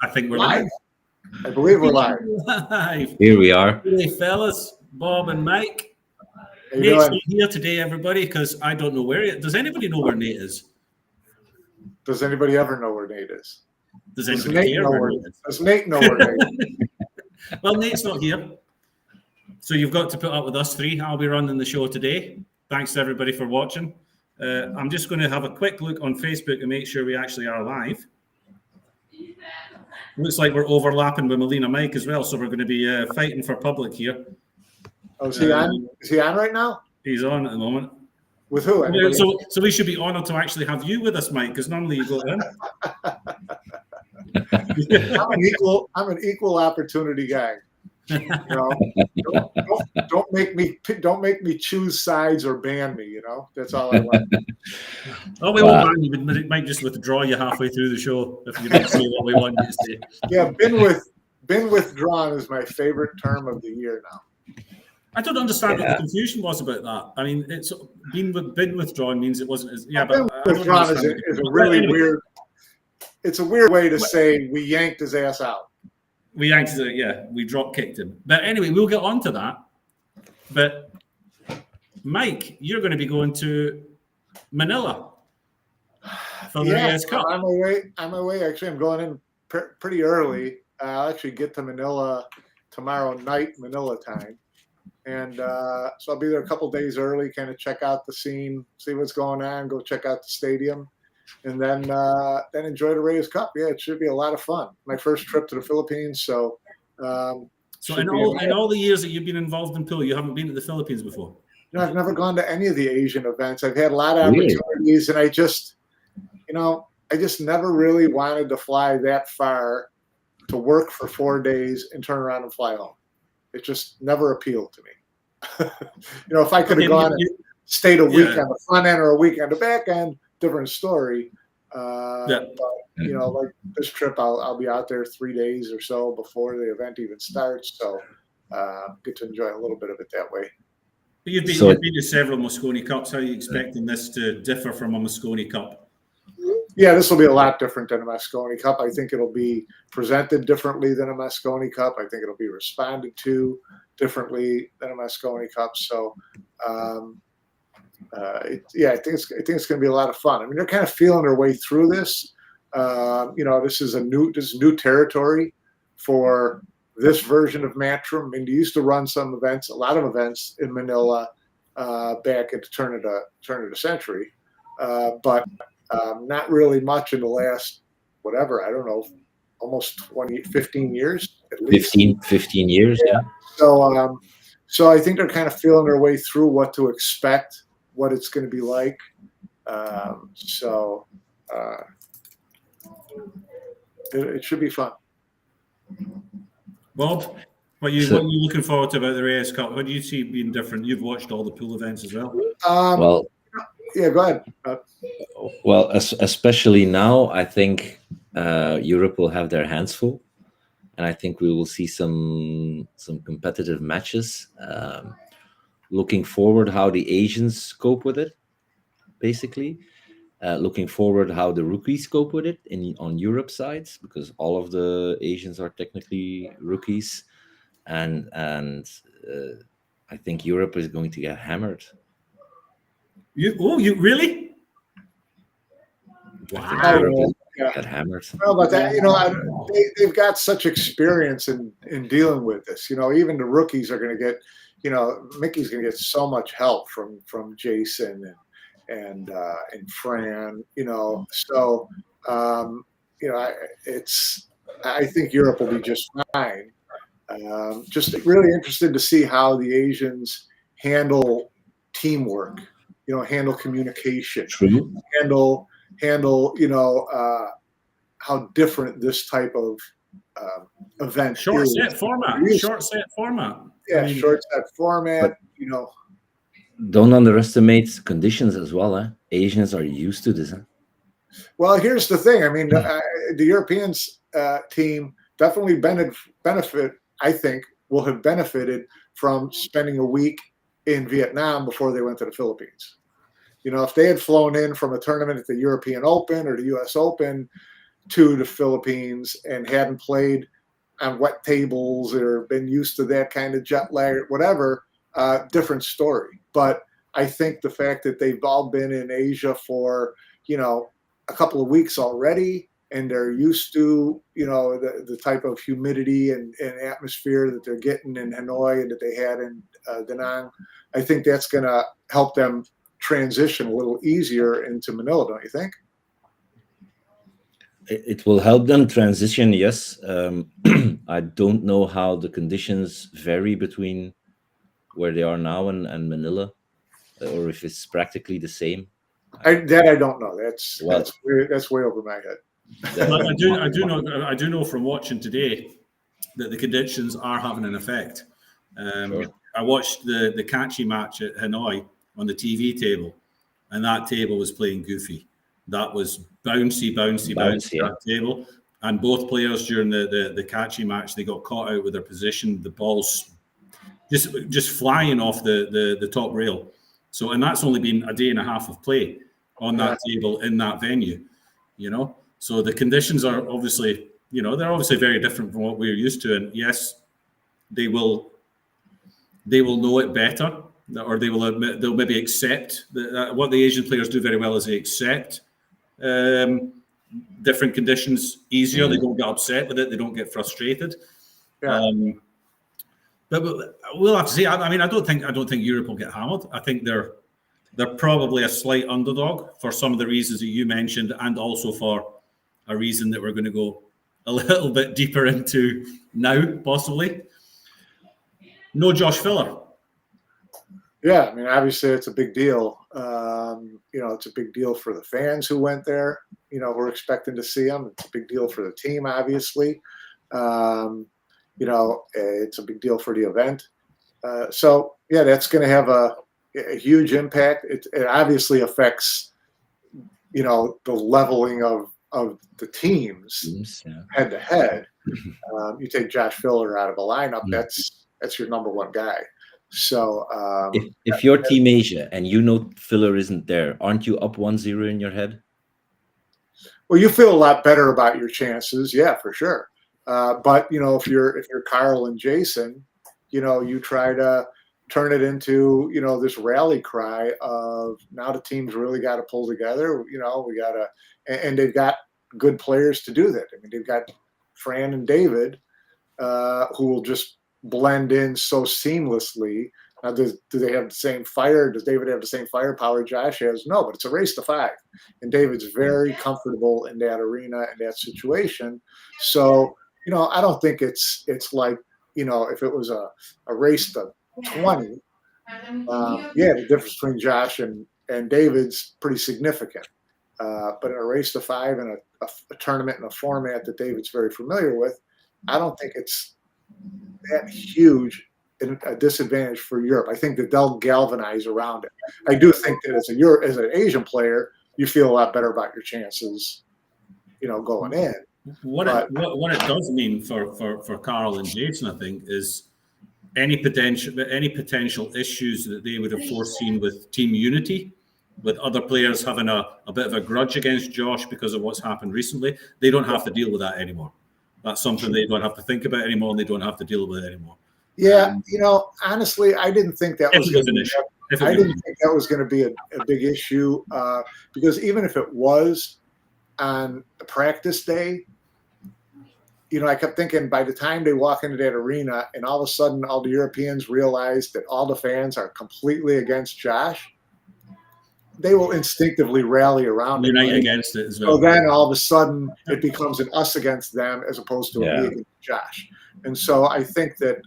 I think we're Live. live. I believe we're live. Live. Here we are. Hey, fellas, Bob and Mike. How you Nate's doing? not here today, everybody, because I don't know where he is. Does anybody know where Nate is? Does anybody ever know where Nate is? Does Does anybody Nate care know where where? Nate is? Does Nate know where Nate is? Well, Nate's not here. So you've got to put up with us three. I'll be running the show today. Thanks to everybody for watching. I'm just going to have a quick look on Facebook and make sure we actually are live. Looks like we're overlapping with Melina Mike as well, so we're going to be fighting for public here. Oh, is he on? Is he on right now? He's on at the moment. With who? Anybody? So we should be honoured to actually have you with us, Mike, because normally you go to him. I'm an equal opportunity guy. You know, don't make me choose sides or ban me. You know, that's all I want. Oh, we won't ban you, but it might just withdraw you halfway through the show if you don't say what we want you to say. Yeah, been withdrawn is my favorite term of the year now. I don't understand what the confusion was about that. I mean, it's been withdrawn means it wasn't as Been withdrawn is a really weird. It's a weird way to say we yanked his ass out. We yanked it, yeah. We drop kicked him. But anyway, we'll get on to that. But Mike, you're going to be going to Manila for the AS Cup. I'm away. Actually, I'm going in pretty early. I'll actually get to Manila tomorrow night, Manila time. And so I'll be there a couple days early, kind of check out the scene, see what's going on, go check out the stadium, and then enjoy the Reyes Cup. Yeah, it should be a lot of fun. My first trip to the Philippines, so. So in all the years that you've been involved in pool, you haven't been to the Philippines before? No, I've never gone to any of the Asian events. I've had a lot of opportunities, and I just never really wanted to fly that far to work for 4 days and turn around and fly home. It just never appealed to me. If I could have gone and stayed a week on the front end or a week on the back end, different story. But like this trip, I'll be out there 3 days or so before the event even starts. So get to enjoy a little bit of it that way. But you've been to several Mosconi Cups. How are you expecting this to differ from a Mosconi Cup? Yeah, this will be a lot different than a Mosconi Cup. I think it'll be presented differently than a Mosconi Cup. I think it'll be responded to differently than a Mosconi Cup. So, I think it's going to be a lot of fun. I mean, they're kind of feeling their way through this. This is new territory for this version of Matchroom. I mean, they used to run a lot of events in Manila back at the turn of the century, but not really much in the last, whatever, I don't know, almost 15 years at least. 15 years, yeah. So I think they're kind of feeling their way through what to expect, what it's going to be like. It should be fun. Bob, what are you looking forward to about the Reyes Cup? What do you see being different? You've watched all the pool events as well. Yeah, go ahead. Well, especially now, I think Europe will have their hands full, and I think we will see some competitive matches. Looking forward how the Asians cope with it, basically. Looking forward how the rookies cope with it on Europe sides, because all of the Asians are technically rookies, and I think Europe is going to get hammered. You really? Wow. Get hammered. Well, but that, they've got such experience in dealing with this. Even the rookies are going to get, Mickey's going to get so much help from Jason and Fran. So I think Europe will be just fine. Just really interested to see how the Asians handle teamwork. Handle communication. True. Handle how different this type of event short is. set format. Yeah, short set format. Don't underestimate conditions as well. Asians are used to this. Well, here's the thing. I mean, the Europeans team definitely will have benefited from spending a week in Vietnam before they went to the Philippines. If they had flown in from a tournament at the European Open or the U.S. Open, to the Philippines and hadn't played on wet tables or been used to that kind of jet lag or whatever, different story. But I think the fact that they've all been in Asia for, a couple of weeks already, and they're used to, the type of humidity and atmosphere that they're getting in Hanoi and that they had in Da Nang, I think that's going to help them transition a little easier into Manila, don't you think? It will help them transition, yes. I don't know how the conditions vary between where they are now and Manila, or if it's practically the same. I don't know. That's way over my head. I do know from watching today that the conditions are having an effect. Sure. I watched the Kachi match at Hanoi on the TV table, and that table was playing goofy. That was bouncy that table. And both players during the Kachi match, they got caught out with their position. The ball's just flying off the top rail. So, and that's only been a day and a half of play on that table in that venue, So the conditions are obviously, they're obviously very different from what we're used to. And yes, they will know it better, or they'll maybe accept what the Asian players do very well is they accept different conditions easier. They don't get upset with it. They don't get frustrated. Yeah. But we'll have to see. I mean, I don't think Europe will get hammered. I think they're probably a slight underdog for some of the reasons that you mentioned, and also for a reason that we're going to go a little bit deeper into now, possibly. No Josh Filler. Yeah, I mean, obviously it's a big deal. It's a big deal for the fans who went there. We're expecting to see him. It's a big deal for the team, obviously. It's a big deal for the event. So yeah, that's going to have a huge impact. It obviously affects, the leveling of the teams head to head. You take Josh Filler out of a lineup, that's your number one guy. So if you're Team Asia and Filler isn't there, aren't you up 1-0 in your head? Well, you feel a lot better about your chances, yeah, for sure. But if you're Carl and Jason, you try to turn it into this rally cry of now the team's really got to pull together. We got to, and they've got good players to do that. I mean, they've got Fran and David who will just blend in so seamlessly. Now, do they have the same fire? Does David have the same firepower Josh has? No, but it's a race to 5. And David's very comfortable in that arena and that situation. So, I don't think it's like, if it was a race to 20, the difference between Josh and David's pretty significant. But in a race to 5 and a tournament in a format that David's very familiar with, I don't think it's that huge a disadvantage for Europe. I think that they'll galvanize around it. I do think that as an Asian player, you feel a lot better about your chances, going in. What it does mean for Carl and Jason, I think, is any potential issues that they would have foreseen with team unity, with other players having a bit of a grudge against Josh because of what's happened recently. They don't have to deal with that anymore. That's something they don't have to think about anymore, and they don't have to deal with it anymore. Yeah, honestly, I didn't think that was an issue. I didn't think that was going to be a big issue because even if it was on the practice day, I kept thinking by the time they walk into that arena and all of a sudden all the Europeans realize that all the fans are completely against Josh, they will instinctively rally around unite against it as well. So then all of a sudden it becomes an us against them as opposed to a me against Josh. And so I think that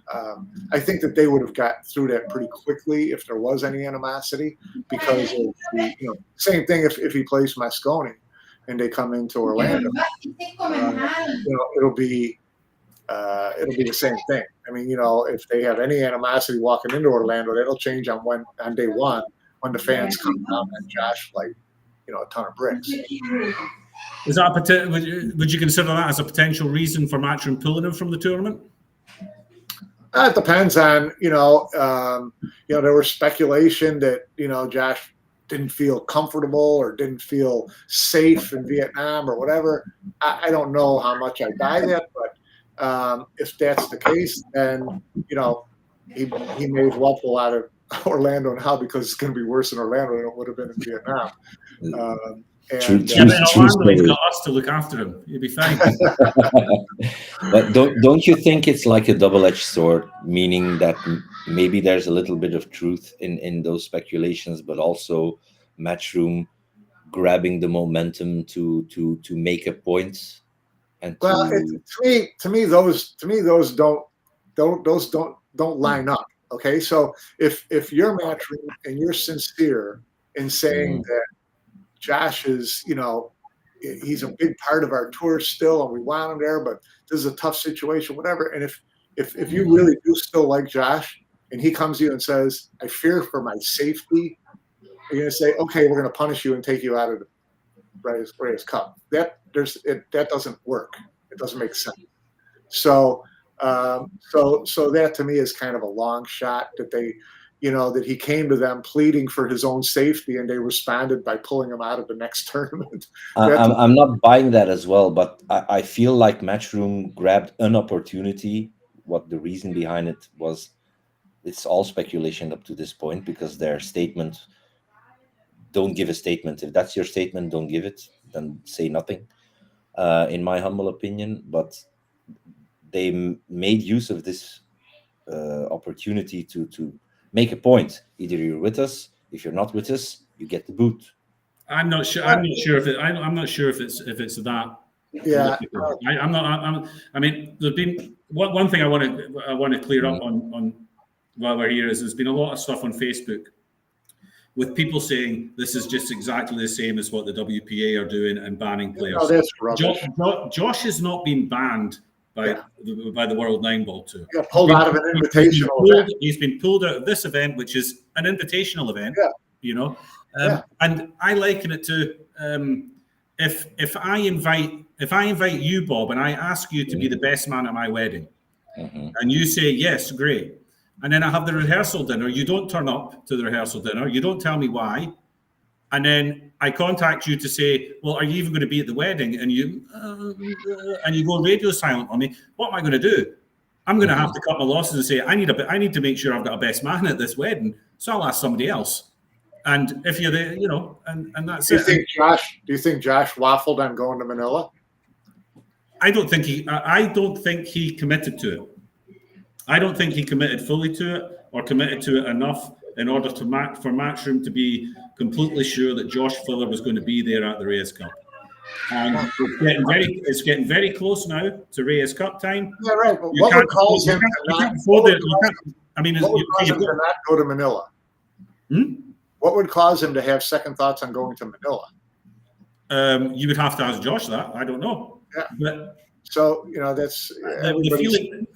they would have gotten through that pretty quickly if there was any animosity, because of the same thing if he plays Mosconi and they come into Orlando, it'll be the same thing. I mean, if they have any animosity walking into Orlando, that'll change on day one when the fans come down and Josh like a ton of bricks. Is that would you consider that as a potential reason for Matchroom pulling him from the tournament? It depends on there was speculation that Josh didn't feel comfortable or didn't feel safe in Vietnam or whatever. I don't know how much I buy that, but if that's the case, then he may as well pull out of Orlando now, because it's going to be worse in Orlando than it would have been in Vietnam. But in Orlando, he's got us to look after him. He'll be fine. But don't you think it's like a double-edged sword, meaning that maybe there's a little bit of truth in those speculations, but also Matchroom grabbing the momentum to make a point? And to me those don't line up. Okay, so if you're Matchroom and you're sincere in saying that Josh is, he's a big part of our tour still, and we want him there, but this is a tough situation, whatever. And if you really do still like Josh, and he comes to you and says, "I fear for my safety," you're going to say, "Okay, we're going to punish you and take you out of the Reyes Cup." That doesn't work. It doesn't make sense. So that to me is kind of a long shot that they. That he came to them pleading for his own safety, and they responded by pulling him out of the next tournament. I'm not buying that as well, but I feel like Matchroom grabbed an opportunity. What the reason behind it was, it's all speculation up to this point, because their statement, don't give a statement. If that's your statement, don't give it. Then say nothing, in my humble opinion. But they made use of this opportunity to make a point. Either you're with us. If you're not with us, you get the boot. I'm not sure. I'm not sure if it's that. Yeah. I mean, there's been one thing I want to clear up on while we're here is there's been a lot of stuff on Facebook with people saying this is just exactly the same as what the WPA are doing and banning players. Oh, that's rubbish. Josh has not been banned by the World 9-Ball Tour. Yeah, pulled out of an invitational event. He's been pulled out of this event, which is an invitational event. Yeah. And I liken it to if I invite you, Bob, and I ask you to be the best man at my wedding, and you say yes, great, and then I have the rehearsal dinner. You don't turn up to the rehearsal dinner. You don't tell me why. And then I contact you to say, well, are you even going to be at the wedding? And you go radio silent on me. What am I going to do? I'm going to have to cut my losses and say, I need to make sure I've got a best man at this wedding. So I'll ask somebody else. And if you're there, and that's it. Do you think Josh waffled on going to Manila? I don't think he committed to it. I don't think he committed fully to it or committed to it enough in order for Matchroom to be completely sure that Josh Fuller was going to be there at the Reyes Cup. And it's getting very close now to Reyes Cup time. Yeah, right. But what would cause him to not go to Manila? What would cause him to have second thoughts on going to Manila? You would have to ask Josh that. I don't know. Yeah. But so that's the feeling.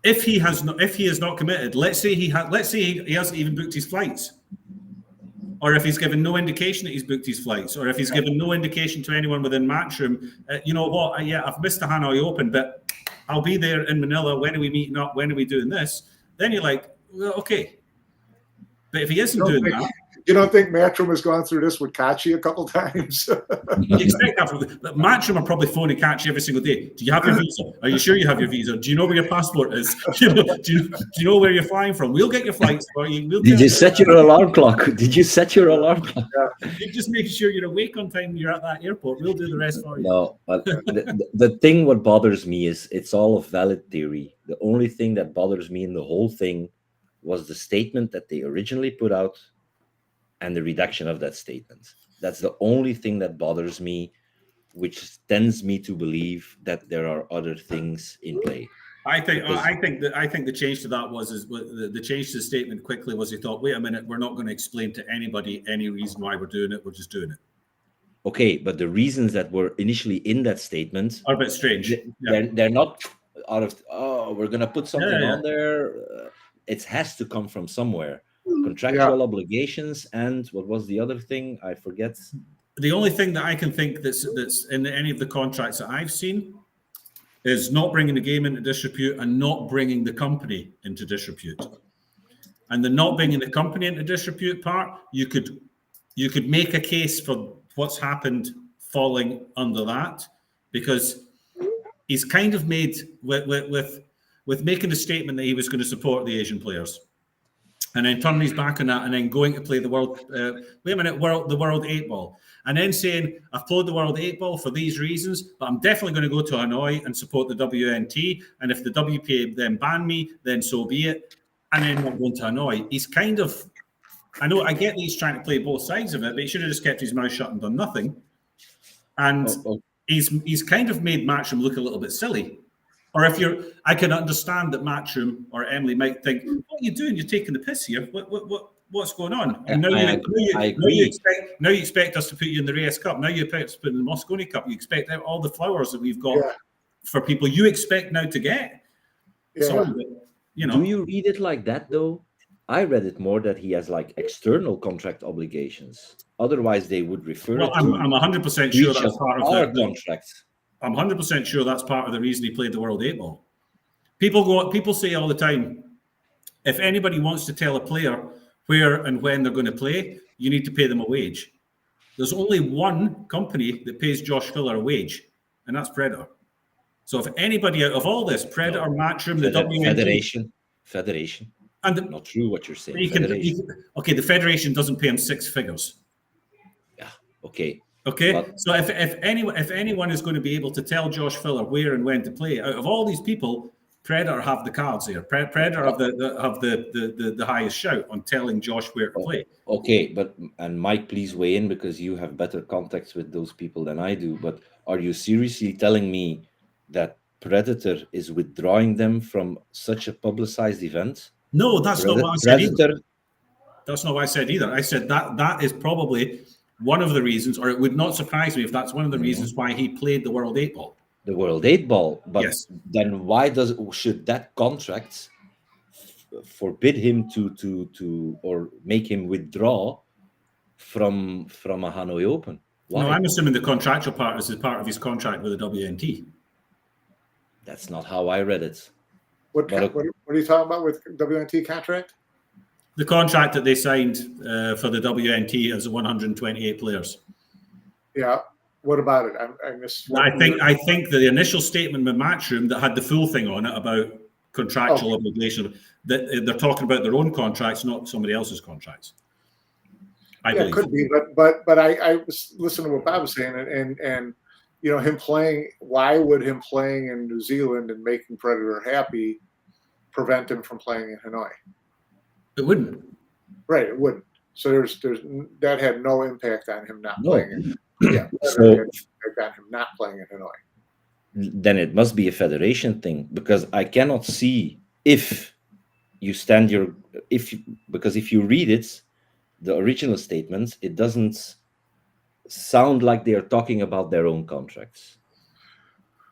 If he is not committed, let's say he hasn't even booked his flights, or if he's given no indication that he's booked his flights, or if he's given no indication to anyone within Matchroom, you know what? I've missed the Hanoi Open, but I'll be there in Manila. When are we meeting up? When are we doing this? Then you're like, well, okay. But if he isn't doing that, you don't think Matchroom has gone through this with Kachi a couple times? You expect that. Matchroom are probably phoning Kachi every single day. Do you have your visa? Are you sure you have your visa? Do you know where your passport is? Do you know where you're flying from? We'll get your flights for you. Did you set your alarm clock? Did you set your alarm clock? You just make sure you're awake on time when you're at that airport. We'll do the rest for you. No, but the thing what bothers me is it's all a valid theory. The only thing that bothers me in the whole thing was the statement that they originally put out and the redaction of that statement. That's the only thing that bothers me, which tends me to believe that there are other things in play. I think the change to that was the change to the statement quickly was he thought, wait a minute, we're not going to explain to anybody any reason why we're doing it. We're just doing it. Okay, but the reasons that were initially in that statement are a bit strange. They're not out of we're going to put something on there. It has to come from somewhere. Contractual obligations, and what was the other thing? I forget. The only thing that I can think that's in any of the contracts that I've seen is not bringing the game into disrepute and not bringing the company into disrepute. and the not being in the company into disrepute part, you could make a case for what's happened falling under that, because he's kind of made with making the statement that he was going to support the Asian players, and then turning his back on that, and then going to play the the World 8 Ball, and then saying, I've played the World 8 Ball for these reasons, but I'm definitely going to go to Hanoi and support the WNT, and if the WPA then ban me, then so be it, and then not going to Hanoi. He's kind of, I know, I get that he's trying to play both sides of it, but he should have just kept his mouth shut and done nothing. And he's kind of made Matchroom look a little bit silly. Or I can understand that Matchroom or Emily might think, what are you doing? You're taking the piss here. What's going on? And now you expect us to put you in the Reyes Cup. Now you expect us to put in the Mosconi Cup. You expect all the flowers that we've got for people you expect now to get. Yeah. So, Do you read it like that, though? I read it more that he has like external contract obligations. Otherwise, they would refer. Well, I'm 100% sure that's part of our their contract. I'm 100% sure that's part of the reason he played the World 8 Ball. People say all the time, if anybody wants to tell a player where and when they're going to play, you need to pay them a wage. There's only one company that pays Josh Filler a wage, and that's Predator. So if anybody out of all this, Predator, Matchroom, the WNT... Federation. And not true what you're saying. The Federation doesn't pay him 6 figures. Yeah, okay. Okay, so if anyone is going to be able to tell Josh Filler where and when to play, out of all these people, Predator have the cards here. Predator have the highest shout on telling Josh where to play. Okay, and Mike, please weigh in because you have better contacts with those people than I do. But are you seriously telling me that Predator is withdrawing them from such a publicized event? No, that's not what I said either. That's not what I said either. I said that is probably one of the reasons, or it would not surprise me if that's one of the reasons why he played the World 8 Ball. The World 8 Ball, but yes. Then why should that contract forbid him to or make him withdraw from a Hanoi Open? Why? No, I'm assuming the contractual part is part of his contract with the WNT. That's not how I read it. What are you talking about with WNT contract? The contract that they signed for the WNT as 128 players. Yeah. What about it? I missed. I think the initial statement with Matchroom that had the full thing on it about contractual obligation, that they're talking about their own contracts, not somebody else's contracts. I believe. It could be, but I was listening to what Bob was saying, and him playing. Why would him playing in New Zealand and making Predator happy prevent him from playing in Hanoi? It wouldn't. Right, it wouldn't. So there's that had no impact on him not playing. Yeah, so got him not playing in Hanoi. Then it must be a federation thing, because I cannot see if you stand because if you read it, the original statements, it doesn't sound like they are talking about their own contracts.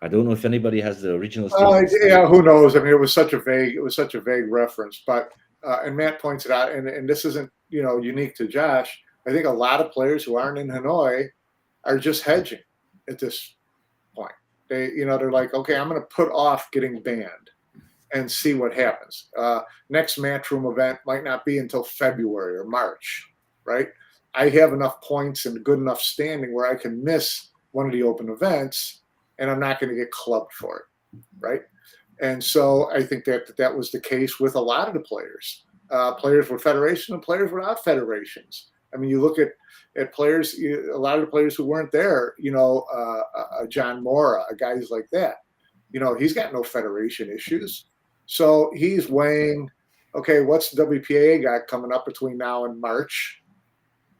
I don't know if anybody has the original statements. Yeah, who knows? I mean, it was such a vague reference, but and Matt points it out, and this isn't unique to Josh. I think a lot of players who aren't in Hanoi are just hedging at this point. They're like, okay, I'm going to put off getting banned and see what happens. Next Matchroom event might not be until February or March, right? I have enough points and good enough standing where I can miss one of the open events and I'm not going to get clubbed for it, right? And so I think that was the case with a lot of the players. Players with federation and players without federations. I mean, you look at players, a lot of the players who weren't there, John Mora, guys like that, he's got no federation issues. So he's weighing, okay, what's the WPA got coming up between now and March?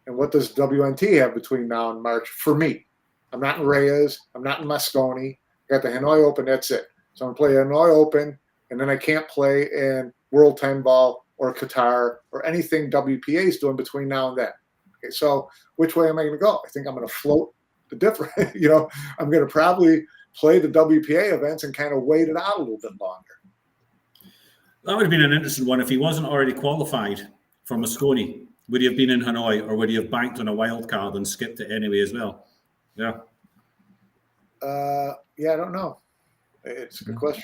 And what does WNT have between now and March for me? I'm not in Reyes. I'm not in Mosconi. I got the Hanoi Open. That's it. So I'm going to play Hanoi Open, and then I can't play in World 10 Ball or Qatar or anything WPA is doing between now and then. Okay, so which way am I going to go? I think I'm going to float the different. I'm going to probably play the WPA events and kind of wait it out a little bit longer. That would have been an interesting one if he wasn't already qualified for Mosconi. Would he have been in Hanoi, or would he have banked on a wild card and skipped it anyway as well? Yeah. I don't know. It's a good question.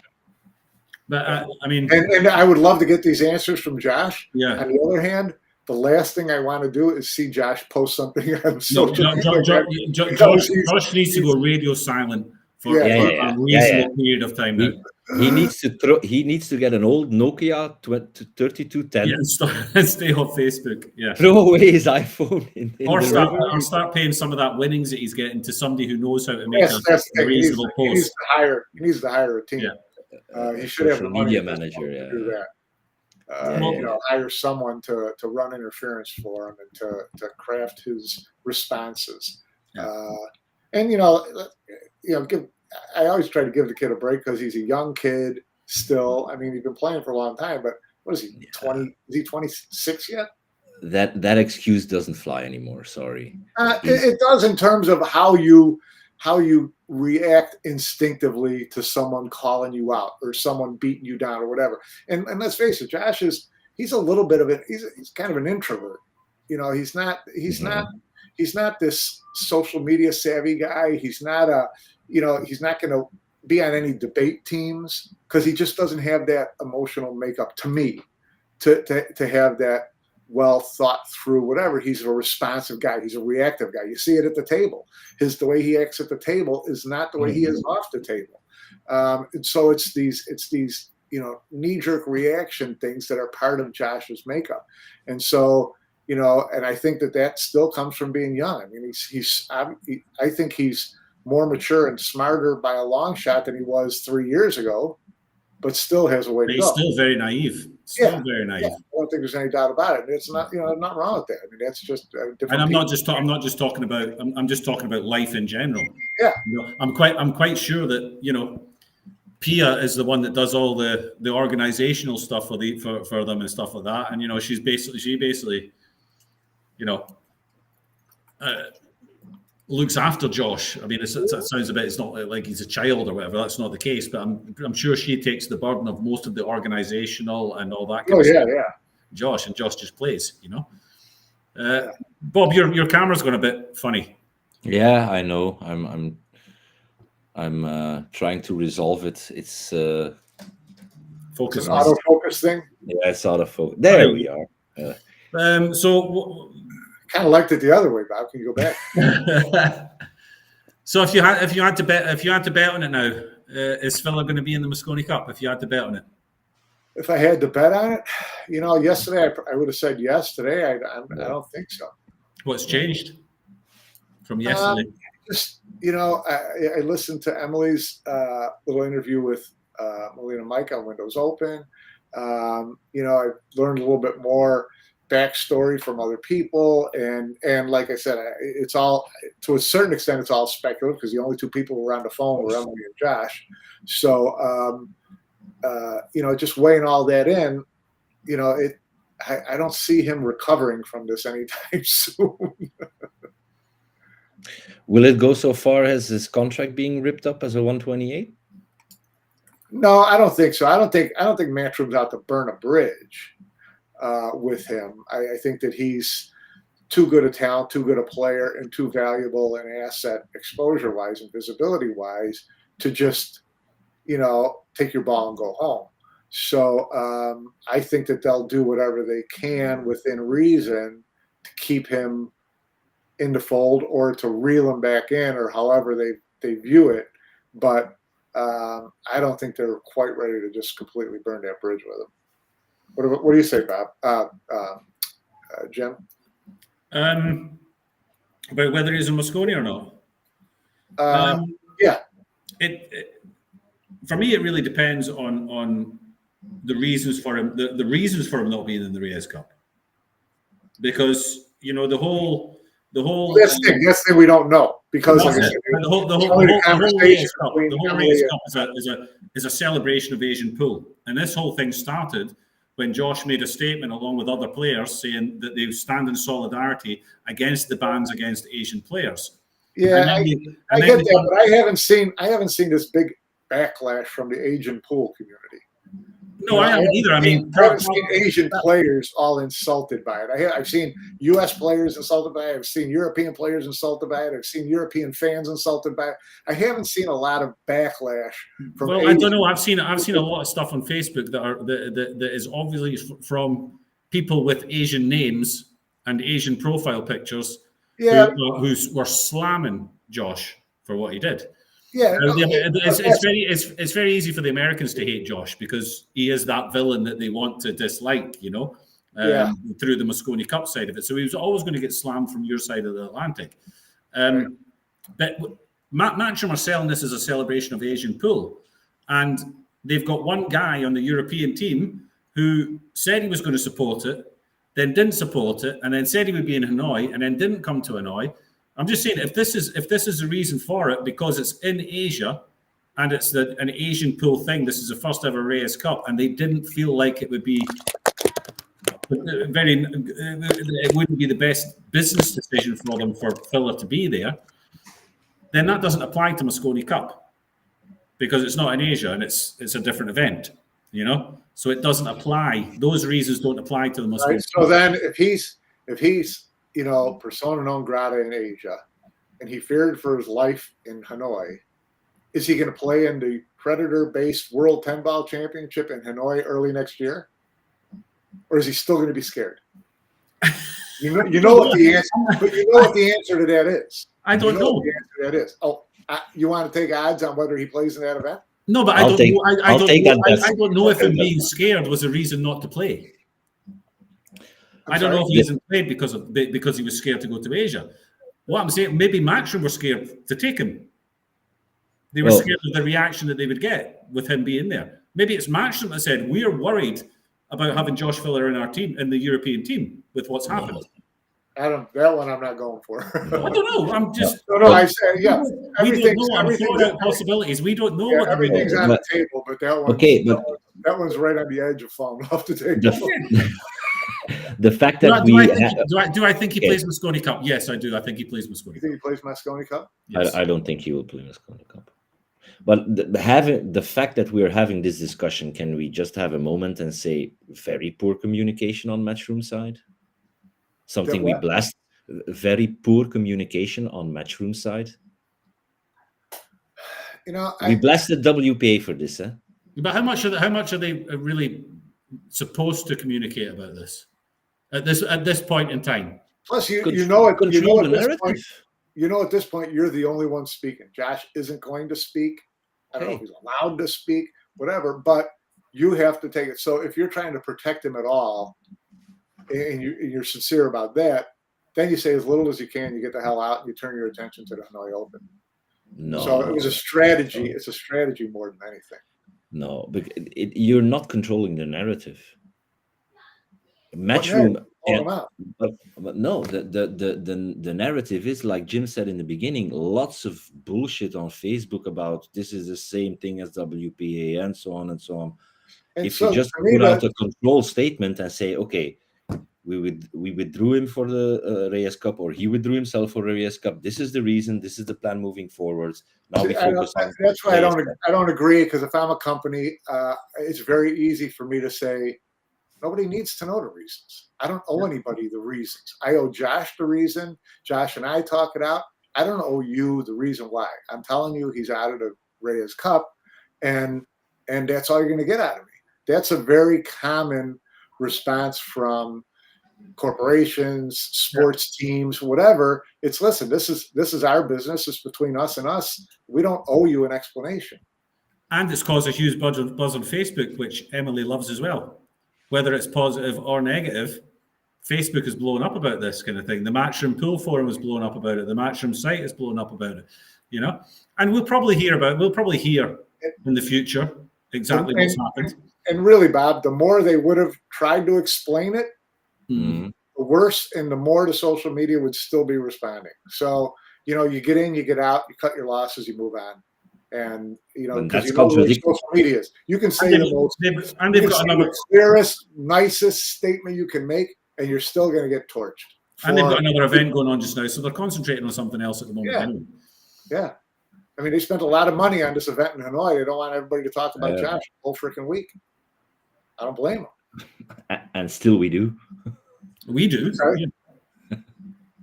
But I mean, and I would love to get these answers from Josh. Yeah. On the other hand, the last thing I want to do is see Josh post something on no, social media. Josh needs to go radio silent for a reasonable period of time now. He needs to throw. He needs to get an old Nokia 3210. And stay off Facebook. Yeah. Throw away his iPhone. Or start paying some of that winnings that he's getting to somebody who knows how to make a reasonable post. He needs to hire a team. Yeah. He should have the media money manager. to do that. Hire someone to run interference for him and to craft his responses. I always try to give the kid a break because he's a young kid still. I mean, he's been playing for a long time, but what is he, 20? Is he 26 yet? That excuse doesn't fly anymore. Sorry. It does in terms of how you react instinctively to someone calling you out or someone beating you down or whatever. And let's face it, Josh he's a little bit of it. He's kind of an introvert. He's not this social media savvy guy. He's not he's not going to be on any debate teams because he just doesn't have that emotional makeup to me to have that well thought through whatever. He's a responsive guy. He's a reactive guy. You see it at the table. The way he acts at the table is not the way he is off the table. And so it's these knee-jerk reaction things that are part of Josh's makeup. And so, and I think that still comes from being young. I mean, I think he's more mature and smarter by a long shot than he was 3 years ago, but still has a way to go. He's still very naive. Very naive. Yeah. I don't think there's any doubt about it. It's not, not wrong with that. I mean, that's just different. And I'm not just talking about. I'm just talking about life in general. Yeah. I'm quite sure that Pia is the one that does all the organizational stuff for them and stuff like that. And she basically looks after Josh. I mean, it sounds a bit. It's not like he's a child or whatever. That's not the case. But I'm sure she takes the burden of most of the organizational and all that kind of stuff. Yeah. Josh just plays. Bob, your camera's gone a bit funny. Yeah, I know. I'm trying to resolve it. It's focus. It's an autofocus thing. Yeah, it's autofocus. There we are. So. Kind of liked it the other way, Bob. Can you go back? So if you had to bet on it now, is Villa going to be in the Mosconi Cup? If you had to bet on it, if I had to bet on it, yesterday I would have said yes. Today I don't think so. What's changed from yesterday? I listened to Emily's little interview with Melina Mike on Windows Open. I learned a little bit more backstory from other people, and like I said, it's all, to a certain extent, it's all speculative because the only two people who were on the phone were Emily and Josh. So just weighing all that in, I don't see him recovering from this anytime soon. Will it go so far as his contract being ripped up as a 128? No, I don't think so. I don't think Matchroom's out to burn a bridge with him. I think that he's too good a talent, too good a player, and too valuable an asset exposure-wise and visibility-wise to just, take your ball and go home. So I think that they'll do whatever they can within reason to keep him in the fold or to reel him back in or however they view it. But I don't think they're quite ready to just completely burn that bridge with him. What do you say, Bob? Jim? About whether he's a Mosconi or not? Yeah. For me, it really depends on the reasons for him. The reasons for him not being in the Reyes Cup, because the whole that's the thing we don't know, because the whole Reyes Cup is a celebration of Asian pool, and this whole thing started when Josh made a statement along with other players saying that they stand in solidarity against the bans against Asian players. Yeah, I get that, but I haven't seen this big backlash from the Asian pool community. No, I haven't either. I mean, I haven't seen Asian players all insulted by it. I've seen U.S. players insulted by it. I've seen European players insulted by it. I've seen European fans insulted by it. I haven't seen a lot of backlash from. Well, I don't know. I've seen a lot of stuff on Facebook that is obviously from people with Asian names and Asian profile pictures, who were slamming Josh for what he did. Yeah, it's very easy for the Americans to hate Josh because he is that villain that they want to dislike, through the Mosconi Cup side of it. So he was always going to get slammed from your side of the Atlantic. But Matchroom are selling this as a celebration of Asian pool, and they've got one guy on the European team who said he was going to support it, then didn't support it, and then said he would be in Hanoi, and then didn't come to Hanoi. I'm just saying, if this is the reason for it, because it's in Asia and it's an Asian pool thing, this is the first ever Reyes Cup, and they didn't feel like it would be it wouldn't be the best business decision for them for Filler to be there, then that doesn't apply to Mosconi Cup because it's not in Asia and it's a different event, So it doesn't apply. Those reasons don't apply to the Mosconi Cup. So then, if he's persona non grata in Asia, and he feared for his life in Hanoi, is he going to play in the Predator-based World 10-Ball Championship in Hanoi early next year, or is he still going to be scared? You know what the answer, but you know what the answer to that is. I don't know. What the answer to that is. Oh, you want to take odds on whether he plays in that event? No, but I don't know if him being scared was a reason not to play. I don't know if he hasn't played because he was scared to go to Asia. What I'm saying, maybe Matchroom were scared to take him. They were scared of the reaction that they would get with him being there. Maybe it's Matchroom that said, we're worried about having Josh Filler in our team, in the European team, with what's happened. That one I'm not going for. I don't know. I'm just. No, I said, yeah. We don't know. I'm throwing out possibilities. We don't know what everything's on the table, but that one. Okay, that one's right on the edge of falling off the table. The fact that do I think he plays Mosconi Cup? Yes, I do. I think he plays Mosconi Cup. You think he plays Mosconi Cup? Yes. I don't think he will play Mosconi Cup. But the fact that we're having this discussion, can we just have a moment and say very poor communication on Matchroom side? Something we blessed. Very poor communication on Matchroom side. We blessed the WPA for this, eh? But how much are they really supposed to communicate about this at this point in time? Plus, at this point, you're the only one speaking. Josh isn't going to speak. I don't know if he's allowed to speak, whatever, but you have to take it. So if you're trying to protect him at all, and you're sincere about that, then you say as little as you can, you get the hell out, and you turn your attention to the Hanoi Open. No. So it was a strategy. It's a strategy more than anything. No, but you're not controlling the narrative. Matchroom, but no, the narrative is, like Jim said in the beginning, lots of bullshit on Facebook about this is the same thing as WPA and so on and so on. And if you just put out a control statement and say, okay, we withdrew him for the Reyes Cup, or he withdrew himself for the Reyes Cup. This is the reason. This is the plan moving forward. Now we focus on. That's why I don't agree, because if I'm a company, it's very easy for me to say nobody needs to know the reasons. I don't owe anybody the reasons. I owe Josh the reason. Josh and I talk it out. I don't owe you the reason why. I'm telling you he's out of the Reyes Cup, and that's all you're going to get out of me. That's a very common response from corporations, sports teams, whatever. It's, listen, this is our business. It's between us and us. We don't owe you an explanation. And it's caused a huge buzz on Facebook, which Emily loves as well. Whether it's positive or negative, Facebook is blowing up about this kind of thing. The Matchroom Pool Forum is blowing up about it. The Matchroom site is blowing up about it. And we'll probably hear in the future exactly what's happened. And really, Bob, the more they would have tried to explain it, the worse and the more the social media would still be responding. So, you get in, you get out, you cut your losses, you move on. And, because social media is. You can say the clearest, nicest statement you can make, and you're still going to get torched. And they've got another event going on just now, so they're concentrating on something else at the moment. Yeah. Anyway. Yeah. I mean, they spent a lot of money on this event in Hanoi. They don't want everybody to talk about Josh the whole freaking week. I don't blame them. And still we do. We do. Right.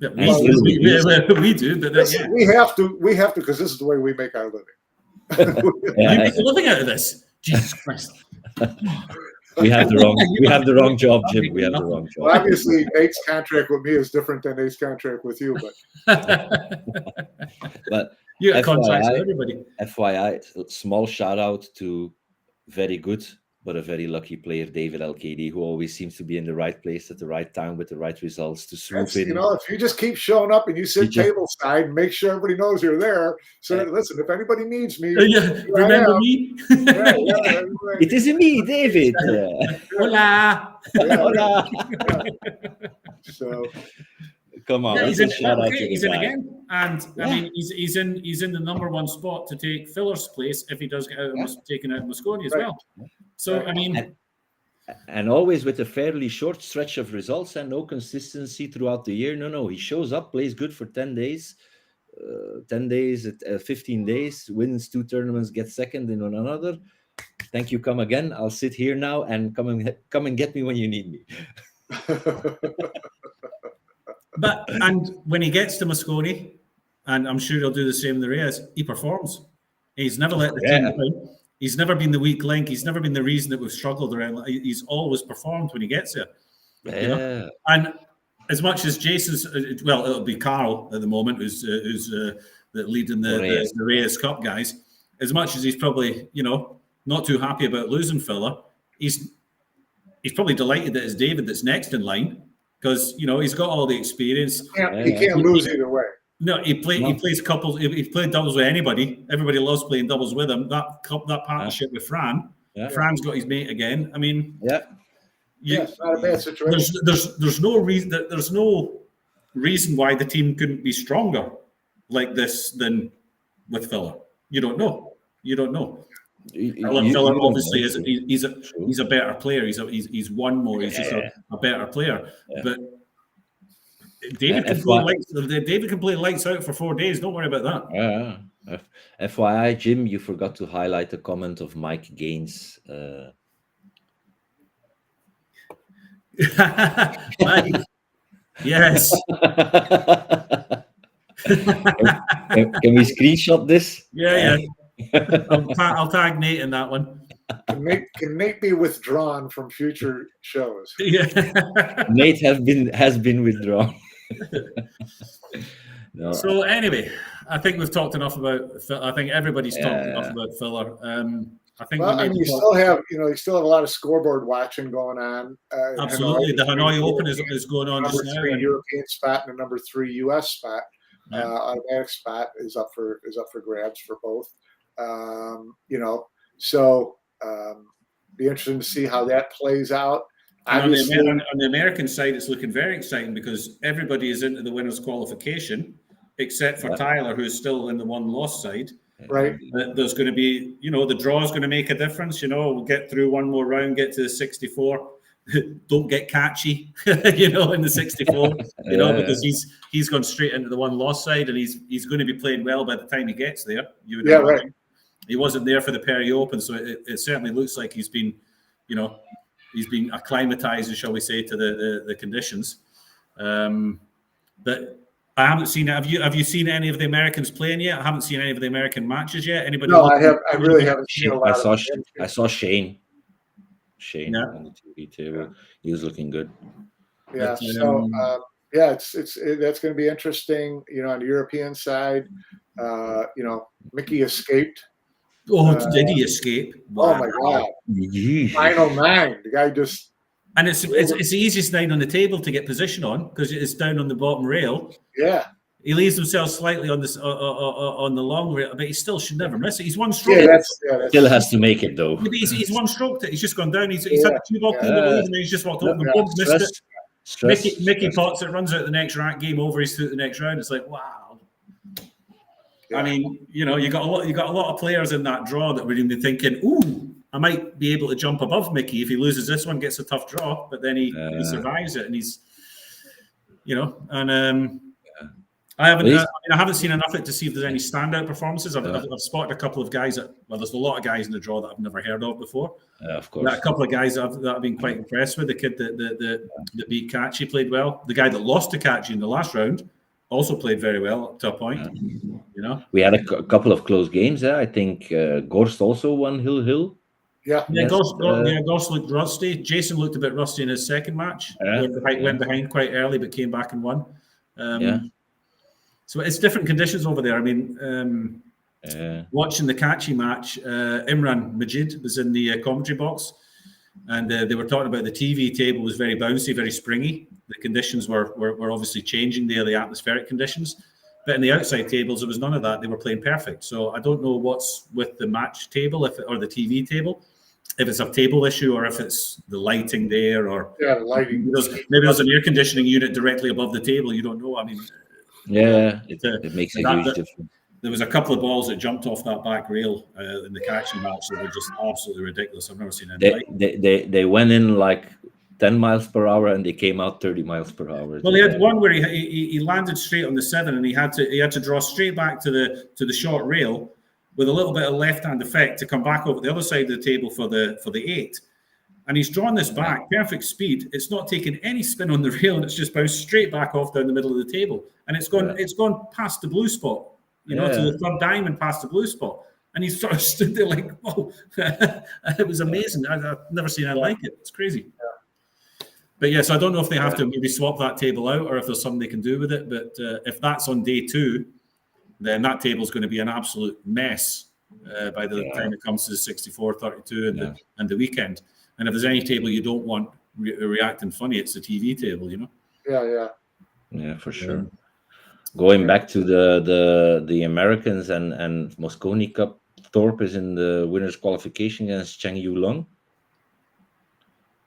Yeah, And still we do. we do, but Listen, we have to, because this is the way we make our living. You make a living out of this. Jesus Christ. We have the wrong job, Jim. We have the wrong job. Well, obviously, Nate's contract with me is different than Nate's contract with you, But you got contracts with everybody. FYI, small shout out to very good but a very lucky player, David LKD, who always seems to be in the right place at the right time with the right results to swoop in. You know, if you just keep showing up and you sit tableside, make sure everybody knows you're there. So listen, if anybody needs me, remember me? It is me, David. Hola. Hola. So come on, he's in again, and Yeah. I mean he's in the number one spot to take Filler's place if he does get taken out of Moscone as well. So I mean, and always with a fairly short stretch of results and no consistency throughout the year. No, he shows up, plays good for 10 days, 15 days, wins 2 tournaments, gets second in another. Thank you, come again. I'll sit here now and come and get me when you need me. But and when he gets to Moscone, and I'm sure he'll do the same in the Reyes, he performs. He's never let the team down. He's never been the weak link. He's never been the reason that we've struggled around. He's always performed when he gets there. Yeah. You know? And as much as Jason's, well, it'll be Carl at the moment, who's leading the Reyes Cup guys. As much as he's probably, not too happy about losing Filler, he's probably delighted that it's David that's next in line because he's got all the experience. He can't lose either way. No, he plays couples. He played doubles with anybody. Everybody loves playing doubles with him. That partnership with Fran. Yeah. Fran's got his mate again. I mean, it's not a bad situation. There's no reason that there's no reason why the team couldn't be stronger like this than with Filler. You don't know. Filler obviously he's a better player. He's won more. He's just a better player. Yeah. But David can play lights out for 4 days. Don't worry about that. FYI, Jim, you forgot to highlight the comment of Mike Gaines. Mike, yes. Can we screenshot this? Yeah. I'll tag Nate in that one. Can Nate be withdrawn from future shows? Yeah. Nate has been withdrawn. No. So anyway, I think we've talked enough about. I think everybody's talked enough about Filler. I think. Well, you still have a lot of scoreboard watching going on. Absolutely, the Hanoi Open is going on just now. Number 3 European spot and a number 3 U.S. spot. Automatic spot is up for grabs for both. So be interesting to see how that plays out. On the American side, it's looking very exciting because everybody is into the winners' qualification, except for Tyler, who's still in the one-loss side. Right. There's going to be, the draw is going to make a difference. We'll get through one more round, get to the 64. Don't get catchy, in the 64, because he's gone straight into the one-loss side, and he's going to be playing well by the time he gets there. Right. He wasn't there for the Perry Open, so it certainly looks like he's been, he's been acclimatized, shall we say, to the conditions. But I haven't seen it. Have you seen any of the Americans playing yet? I haven't seen any of the American matches yet. Anybody? No, I really haven't seen a lot. I saw Shane on the TV table. He was looking good. Yeah. It's that's going to be interesting. On the European side, Mickey escaped. Oh, did he escape? Wow. Oh my God! 909. The guy just. And it's the easiest 9 on the table to get position on because it's down on the bottom rail. Yeah. He leaves himself slightly on this on the long rail, but he still should never miss it. He's one stroke. Yeah, that's still has to make it though. He's one stroke. He's just gone down. He's had 2 ball clean and then he's just walked over. Missed it. Mickey pots it, runs out the next round, game over. He's through the next round. It's like wow. Yeah. I mean, you got a lot of players in that draw that were even thinking, ooh, I might be able to jump above Mickey if he loses this one, gets a tough draw, but then he survives it, and he's, I haven't. But I haven't seen enough of it to see if there's any standout performances. I've spotted a couple of guys there's a lot of guys in the draw that I've never heard of before. of course, A couple of guys that I've been quite impressed with. The kid that beat Kachi played well. The guy that lost to Kachi in the last round also played very well up to a point. We had a couple of close games. I think Gorst also won Hill. Yeah, Gorst looked rusty. Jason looked a bit rusty in his second match. Went behind quite early, but came back and won. So it's different conditions over there. I mean, watching the Kachi match, Imran Majid was in the commentary box, and they were talking about the TV table was very bouncy, very springy. The conditions were obviously changing there, the atmospheric conditions. But in the outside tables, there was none of that. They were playing perfect. So I don't know what's with the match table or the TV table, if it's a table issue or if it's the lighting there, or the lighting. Maybe there's an air conditioning unit directly above the table. You don't know. I mean, it makes a huge difference. There was a couple of balls that jumped off that back rail in the catching match that were just absolutely ridiculous. I've never seen anything. They went in like 10 miles per hour and they came out 30 miles per hour. Well, he had one where he landed straight on the 7 and he had to draw straight back to the short rail with a little bit of left-hand effect to come back over the other side of the table for the 8. And he's drawn this back, perfect speed. It's not taking any spin on the rail, and it's just bounced straight back off down the middle of the table. And it's gone past the blue spot, to the third diamond past the blue spot. And he sort of stood there like, whoa. It was amazing. I've never seen anything like it. It's crazy. Yeah. But yes, I don't know if they have to maybe swap that table out or if there's something they can do with it. But if that's on day 2, then that table's going to be an absolute mess by the time it comes to the 64, 32 and the weekend. And if there's any table you don't want reacting funny, it's the TV table, Yeah, for sure. Going back to the Americans and Mosconi Cup, Thorpe is in the winners' qualification against Cheng Yu Long.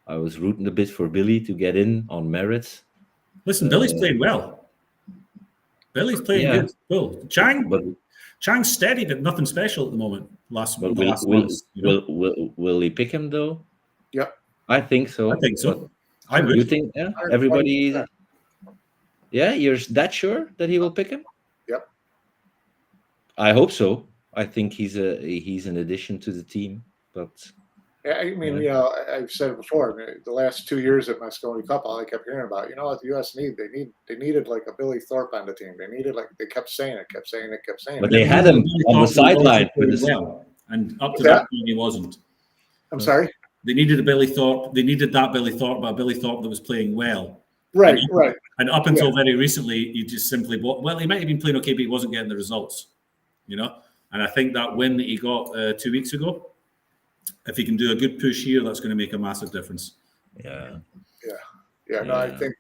I was rooting a bit for Billy to get in on merit. Listen, Billy's playing well. Billy's playing good. Cool. Chang's steady, but nothing special at the moment. Will he pick him though? Yep. I think so. I think so. I would. You think? Yeah. Everybody. Yeah, you're that sure that he will pick him? Yep. I hope so. I think he's an addition to the team, but. I mean, I've said it before. I mean, the last 2 years at Mosconi Cup, all I kept hearing about, what the U.S. they needed like a Billy Thorpe on the team. They kept saying it. But they had him on the sideline. And up to that point, he wasn't. I'm sorry? They needed a Billy Thorpe. They needed that Billy Thorpe, but a Billy Thorpe that was playing well. Right. And up until very recently, he just simply, he might have been playing okay, but he wasn't getting the results, And I think that win that he got 2 weeks ago, if he can do a good push here, that's going to make a massive difference. Yeah. No, I think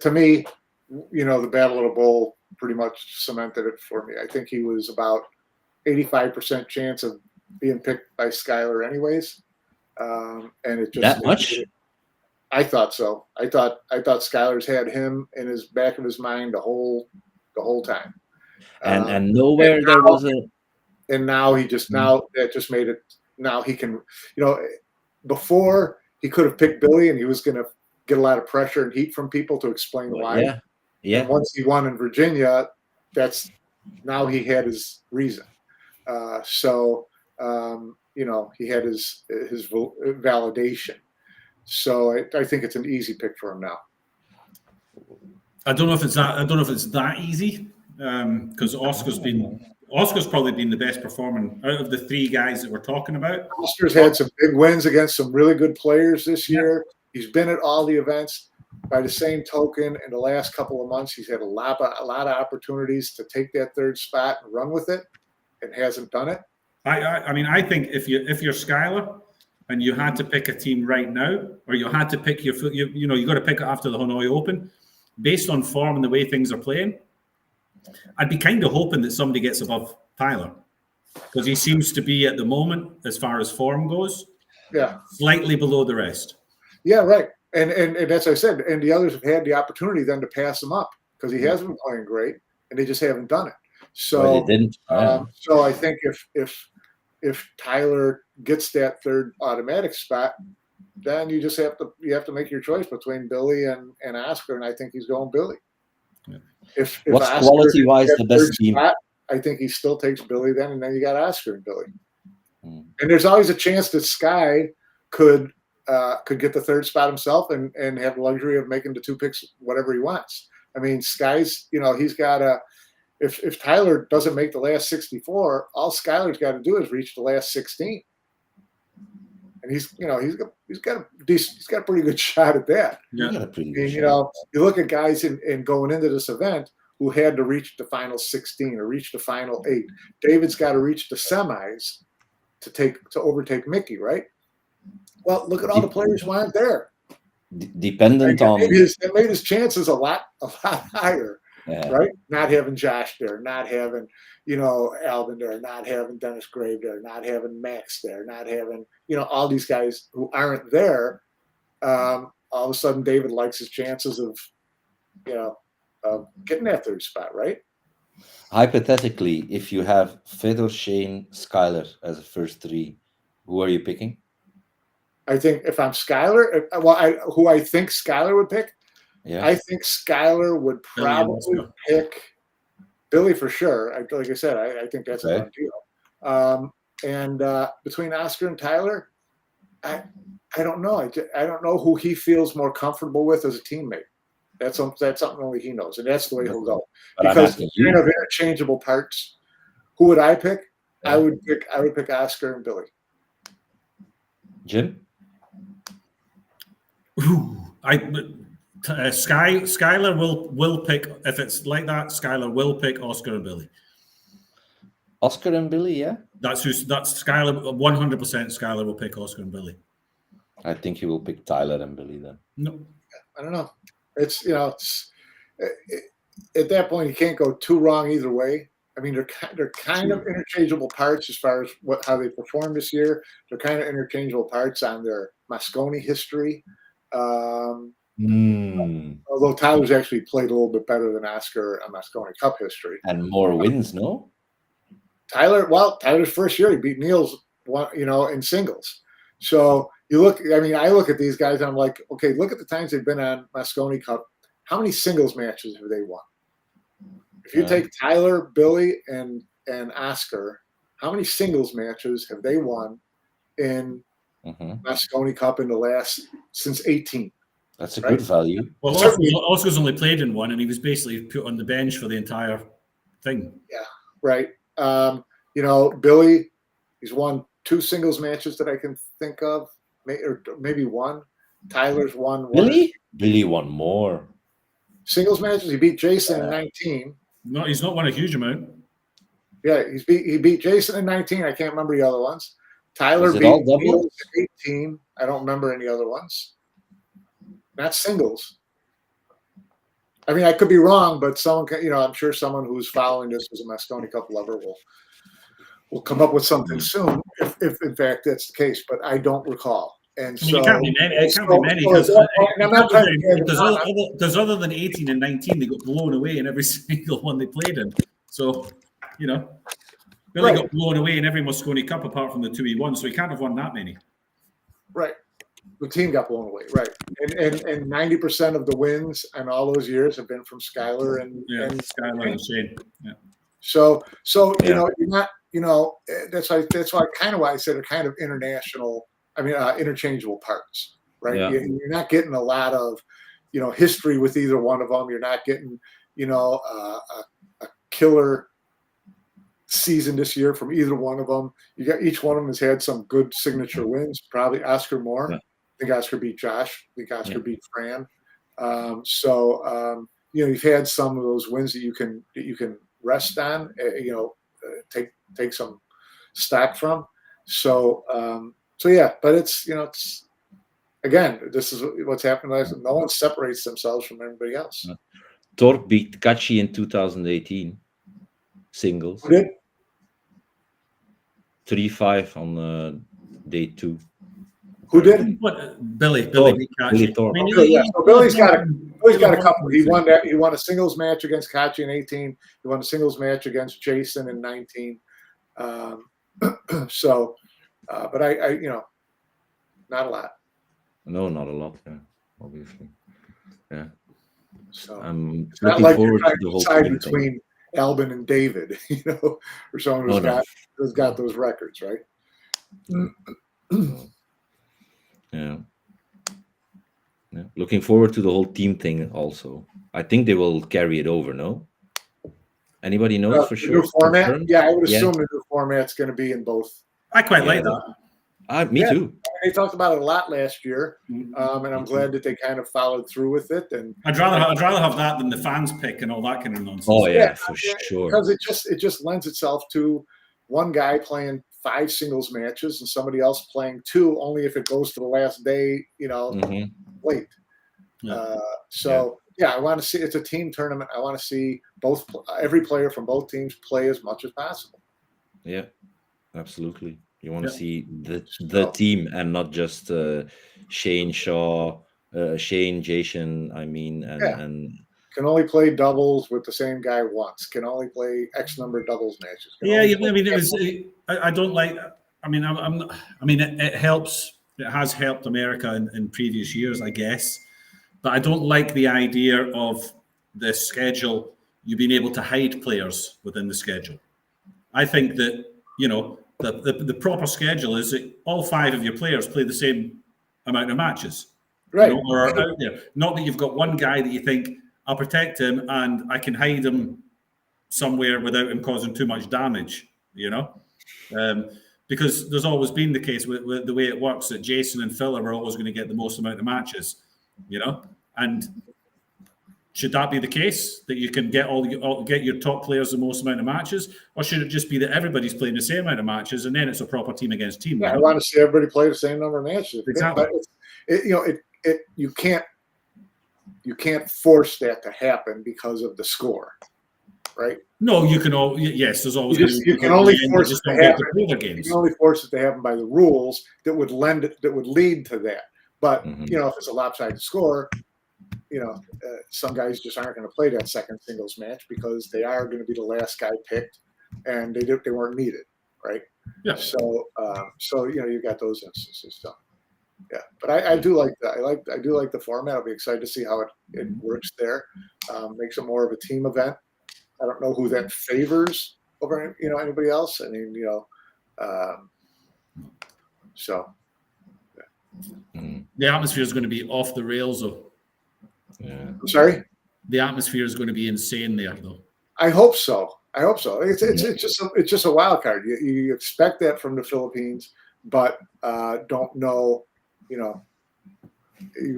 to me, the Battle of the Bowl pretty much cemented it for me. I think he was about 85% chance of being picked by Skylar anyways. And it just that much. I thought so. I thought Skylar's had him in his back of his mind the whole time. And nowhere and there was a. And now that just made it. Now he can, before he could have picked Billy and he was going to get a lot of pressure and heat from people to explain why. Yeah. And once he won in Virginia, now he had his reason. He had his validation. So I think it's an easy pick for him now. I don't know if it's that easy because Oscar's probably been the best performing out of the 3 guys that we're talking about. Oscar's had some big wins against some really good players this year. He's been at all the events. By the same token, in the last couple of months, he's had a lot of opportunities to take that 3rd spot and run with it, and hasn't done it. I think if you're Skylar and you had to pick a team right now, or you had to pick you got to pick it after the Hanoi Open, based on form and the way things are playing, I'd be kind of hoping that somebody gets above Tyler because he seems to be at the moment, as far as form goes, slightly below the rest. Yeah, right. And that's what I said. And the others have had the opportunity then to pass him up because he hasn't been playing great, and they just haven't done it. So they didn't. So I think if Tyler gets that 3rd automatic spot, then you just have to make your choice between Billy and Oscar, and I think he's going Billy. If What's Oscar quality-wise had the best third team? spot, I think he still takes Billy then, and then you got Oscar and Billy. Mm. And there's always a chance that Sky could get the third spot himself and have the luxury of making the 2 picks whatever he wants. I mean, Sky's, he's got a if Tyler doesn't make the last 64, all Skyler's got to do is reach the last 16. And he's got a pretty good shot at that. You got a pretty I good mean, shot. you look at guys in going into this event who had to reach the final 16 or reach the final 8. David's got to reach the semis to overtake Mickey, right? Well, look at all the players who aren't there. Dependent on It made his chances a lot higher, yeah. right? Not having Josh there, not having Alvin there, not having Dennis Grave there, not having Max there, not having all these guys who aren't there. All of a sudden, David likes his chances of getting that third spot, right? Hypothetically, if you have Fedor, Shane, Skyler as a first 3, who are you picking? I think if I'm Skyler, who I think Skyler would pick, I think Skyler would probably pick Billy for sure. Like I said, I think that's a done deal. And between Oscar and Tyler, I don't know. I don't know who he feels more comfortable with as a teammate. That's something only he knows, and that's the way he'll go. Because kind of interchangeable parts. Who would I pick? Yeah. I would pick Oscar and Billy. Jim? Skyler will pick, if it's like that, Skyler will pick Oscar and Billy. Oscar and Billy, yeah? That's Skyler, 100% Skyler will pick Oscar and Billy. I think he will pick Tyler and Billy then. No. I don't know. It's, at that point, you can't go too wrong either way. I mean, they're kind of interchangeable parts as far as how they performed this year. They're kind of interchangeable parts on their Mosconi history. Although Tyler's actually played a little bit better than Oscar on Mosconi Cup history. And more wins, no? Tyler's first year, he beat Niels, in singles. So I look at these guys and I'm like, okay, look at the times they've been on Mosconi Cup. How many singles matches have they won? If you take Tyler, Billy, and Oscar, how many singles matches have they won in Mosconi Cup since 18? That's a good value. Well, Oscar's only played in one, and he was basically put on the bench for the entire thing. Yeah, right. Billy, he's won 2 singles matches that I can think of, or maybe one. Tyler's won one. Billy won more singles matches. He beat Jason in 19. No, he's not won a huge amount. Yeah, he beat Jason in 19. I can't remember the other ones. Tyler beat Niels in 18. I don't remember any other ones. Not singles. I mean, I could be wrong, but someone, I'm sure someone who's following this as a Mosconi Cup lover will come up with something soon, if in fact that's the case. But I don't recall. And so it can't be many because other than 18 and 19, they got blown away in every single one they played in. So, Billy got blown away in every Mosconi Cup apart from the 2E1, so he can't have won that many. Right. The team got blown away, right? And 90% of the wins in all those years have been from Skyler and Skyler and Shane. Yeah. So you're not, that's why kind of why I said they're kind of international. I mean, interchangeable parts, right? Yeah. You're not getting a lot of, history with either one of them. You're not getting, a killer season this year from either one of them. Each one of them has had some good signature wins. Probably Oscar more. Yeah. I think Oscar beat Josh. I think Oscar beat Fran. You've had some of those wins that you can rest on. Take some stock from. But it's again, this is what's happened. No one separates themselves from everybody else. Torp beat Kachi in 2018 singles. Who did? 3-5 on day 2. Who did? Billy Torp. So Billy's got a couple. He won that. He won a singles match against Kachi in 18. He won a singles match against Jason in 19. But I not a lot. No, not a lot. Yeah, obviously. Yeah. So I'm it's not looking like forward you're to trying the to whole decide team thing. between Albin and David, or someone Oh, no. who's got those records, right? Yeah. Yeah. Looking forward to the whole team thing also. I think they will carry it over, no? Anybody knows for The sure? new format? Confirmed? Yeah, I would Yeah. assume the new format's going to be in both. I quite Yeah. like that. Me Yeah. too. They talked about it a lot last year, and I'm Me too. glad that they kind of followed through with it. And I'd rather have that than the fans pick and all that kind of nonsense. Oh yeah, for sure. because it just lends itself to one guy playing 5 singles matches and somebody else playing 2, only if it goes to the last day, Mhm. late. Yeah. I want to see, it's a team tournament. I want to see every player from both teams play as much as possible. Yeah, absolutely. You want to Yeah. see the team and not just Shane Shaw, Shane Jason. I mean, and Can only play doubles with the same guy once. Can only play X number of doubles matches. Can Yeah, only I mean, it was. I don't like. I mean, I mean, it helps. It has helped America in previous years, I guess. But I don't like the idea of the schedule. You being able to hide players within the schedule. I think that the proper schedule is that all 5 of your players play the same amount of matches. Right. Or are out there. Not that you've got one guy that you think I'll protect him and I can hide him somewhere without him causing too much damage, because there's always been the case with the way it works that Jason and Phil are always going to get the most amount of matches, and should that be the case that you can get get your top players the most amount of matches, or should it just be that everybody's playing the same amount of matches and then it's a proper team against team? Yeah, I want to see everybody play the same number of matches. Exactly. But you can't force that to happen because of the score, right? No, you can all. Yes, there's always you can only force it to happen. Games. You can only force it to happen by the rules that would lead to that. But if it's a lopsided score, some guys just aren't going to play that second singles match because they are going to be the last guy picked, and they weren't needed, right? Yeah. So you got those instances. So yeah, but I do like that. I do like the format. I'll be excited to see how it works there. Makes it more of a team event. I don't know who that favors over anybody else. I mean, so. Yeah. The atmosphere is going to be off the rails, though. Yeah. I'm sorry? The atmosphere is going to be insane there, though. I hope so. It's just a wild card. You expect that from the Philippines, but don't know. You're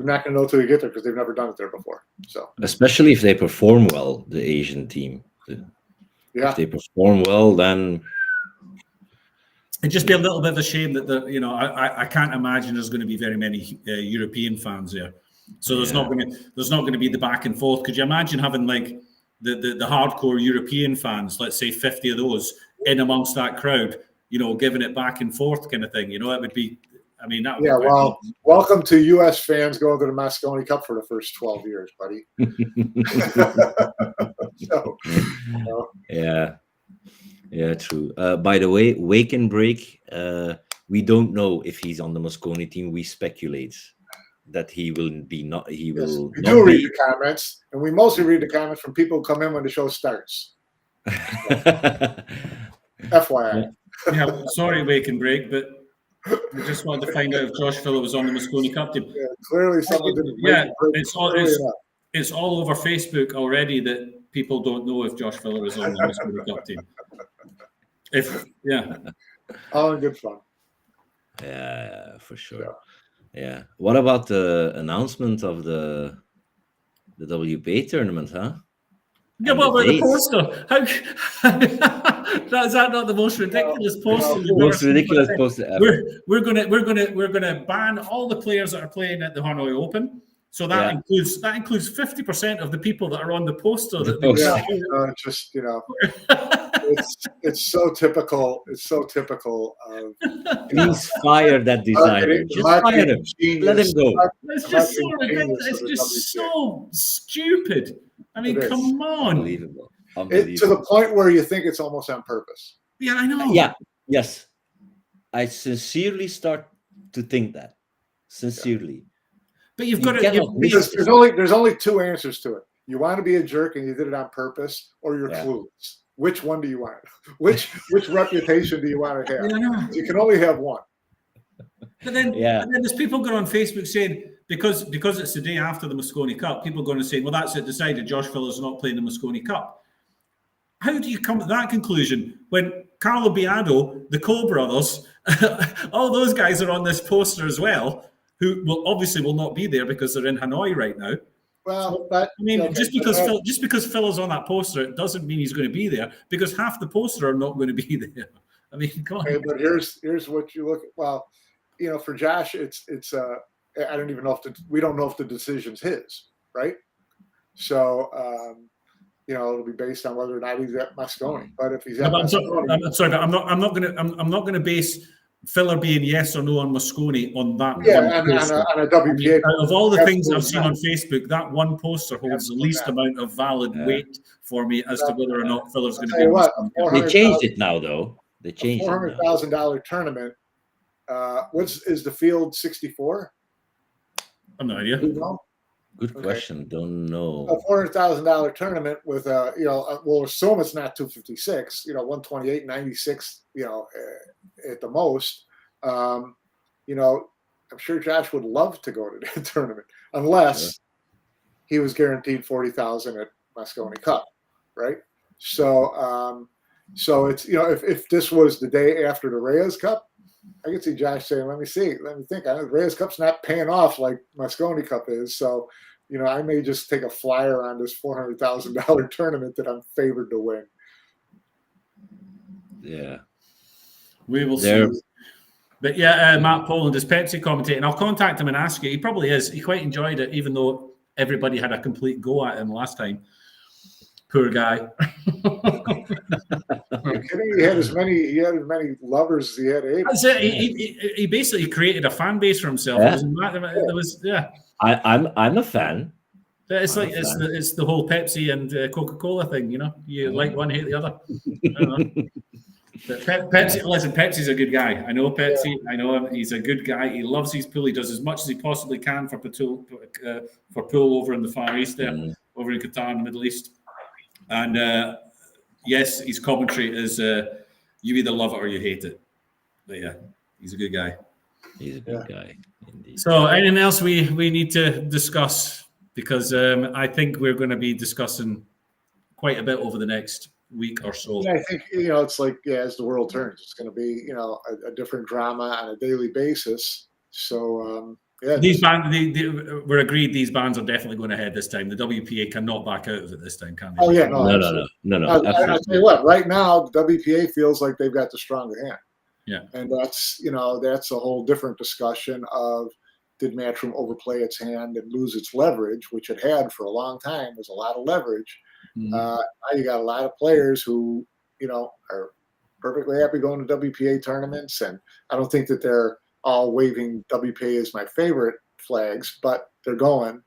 not going to know till you get there because they've never done it there before. So especially if they perform well, the Asian team. If they perform well, then it'd just be a little bit of a shame that I can't imagine there's going to be very many European fans there. So there's not going to be the back and forth. Could you imagine having like the hardcore European fans, let's say 50 of those in amongst that crowd, giving it back and forth kind of thing? It would be. I mean, that would be well, welcome to U.S. fans going to the Moscone Cup for the first 12 years, buddy. Yeah, true. By the way, Wake and Break, we don't know if he's on the Moscone team. We speculate that he will be not. He will. We do read the comments, and we mostly read the comments from people who come in when the show starts. FYI. Yeah, sorry, Wake and Break, but we just wanted to find out if Josh Filler was on the Moscone Cup team. Yeah, clearly someone didn't. Yeah, it's all over Facebook already that people don't know if Josh Filler is on the Moscone Cup team. All in good fun. Yeah, for sure. Yeah. What about the announcement of the WPA tournament, huh? Yeah, what about the poster? Is that not the most ridiculous poster? The most ridiculous poster ever. We're gonna ban all the players that are playing at the Hanoi Open. So that includes 50% of the people that are on the poster. It's so typical. It's so typical of. Please fire that designer. Just fire him. Let him go. It's just so ridiculous. It's just so stupid. I mean, come on. Unbelievable. To the point where you think it's almost on purpose. Yeah, I know. Yeah. Yes. I sincerely start to think that. Sincerely. But you've got to because there's only 2 answers to it. You want to be a jerk and you did it on purpose, or you're Yeah. clueless. Which one do you want? Which reputation do you want to have? Yeah. You can only have one. But then, Yeah. and then there's people going on Facebook saying, because it's the day after the Moscone Cup, people are going to say, well, that's it, decided. Josh Filler's not playing the Moscone Cup. How do you come to that conclusion when Carlo Biado, the Cole brothers, all those guys are on this poster as well, who will not be there because they're in Hanoi right now. Well, but I mean, okay, just because Phil's on that poster, it doesn't mean he's going to be there, because half the poster are not going to be there. I mean, come on. okay, but here's what you look at. Well, for Josh, it's I don't even know we don't know if the decision's his, right? So it'll be based on whether or not he's at Moscone. But if he's at Moscone, I'm sorry, but I'm not going to base Filler being yes or no on Moscone on that. On a WPA. Out of all the things I've seen on Facebook, that one poster holds the least amount of valid weight for me as to whether or not Filler's going to be. What, they changed it now, though. They changed $400,000 tournament. Is the field 64? I have no idea. Good question. Don't know. A $400,000 tournament with we'll assume it's not 256. 128, 96. At the most. I'm sure Josh would love to go to that tournament, unless he was guaranteed 40,000 at Moscone Cup, right? So it's if this was the day after the Reyes Cup, I could see Josh saying, let me think. Reyes Cup's not paying off like Moscone Cup is. So, I may just take a flyer on this $400,000 tournament that I'm favored to win. Yeah. We will see. But yeah, Matt Poland is Pepsi commentating. I'll contact him and ask you. He probably is. He quite enjoyed it, even though everybody had a complete go at him last time. Poor guy. You're kidding? He had as many lovers as he had Abe. That's it. He basically created a fan base for himself. Yeah. I'm a fan. It's like it's the whole Pepsi and Coca-Cola thing. You like one, hate the other. I don't know. But Pepsi's a good guy. I know Pepsi. Yeah. I know him. He's a good guy. He loves his pool. He does as much as he possibly can for pool over in the Far East there, over in Qatar in the Middle East. And yes, his commentary is you either love it or you hate it. But yeah, he's a good guy. He's a good guy, indeed. So anything else we need to discuss? Because I think we're going to be discussing quite a bit over the next week or so. Yeah, I think it's like as the world turns, it's going to be a different drama on a daily basis. So these bands, we're agreed. These bands are definitely going ahead this time. The WPA cannot back out of it this time, can they? Oh yeah, no. I'll tell you what. Right now, the WPA feels like they've got the stronger hand. Yeah, and that's a whole different discussion of did Matchroom overplay its hand and lose its leverage, which it had for a long time. There's a lot of leverage. Mm-hmm. Now you got a lot of players who, are perfectly happy going to WPA tournaments, and I don't think that they're all waving WPA as my favorite flags, but they're going.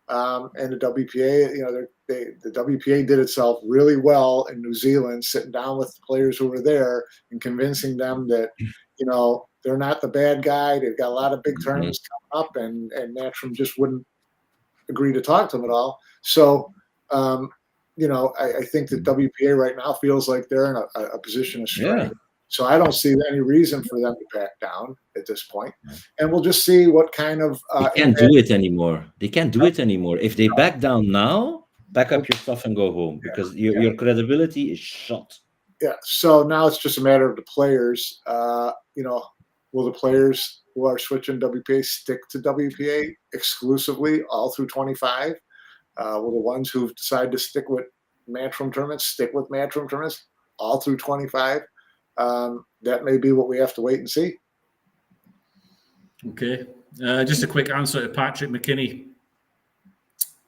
And the WPA, the WPA did itself really well in New Zealand, sitting down with the players who were there and convincing them that, they're not the bad guy. They've got a lot of big tournaments coming up, and Matchroom just wouldn't agree to talk to them at all. So, I think that WPA right now feels like they're in a position of strength. Yeah. So I don't see any reason for them to back down at this point. And we'll just see what kind of... they can't do it anymore. They can't do it anymore. If they back down now, pack up your stuff and go home, because your credibility is shot. Yeah, so now it's just a matter of the players. Will the players who are switching WPA stick to WPA exclusively all through 25? Will the ones who've decided to stick with Matchroom tournaments stick with Matchroom tournaments all through 25? That may be what we have to wait and see. Okay. Just a quick answer to Patrick McKinney.